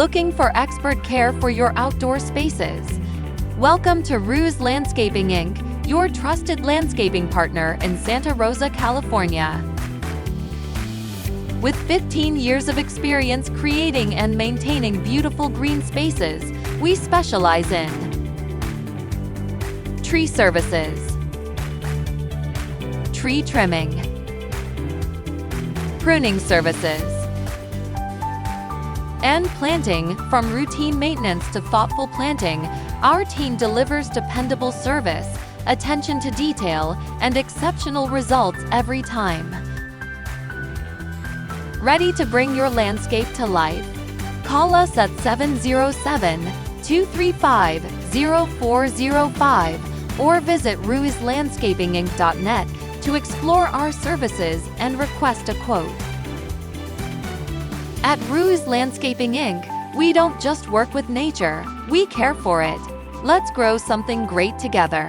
Looking for expert care for your outdoor spaces? Welcome to Ruiz Landscaping Inc., your trusted landscaping partner in Santa Rosa, California. With 15 years of experience creating and maintaining beautiful green spaces, we specialize in tree services, tree trimming, pruning services, and planting. From routine maintenance to thoughtful planting, our team delivers dependable service, attention to detail, and exceptional results every time. Ready to bring your landscape to life? Call us at 707-235-0405 or visit ruizlandscapinginc.net to explore our services and request a quote. At Ruiz Landscaping Inc., we don't just work with nature, we care for it. Let's grow something great together.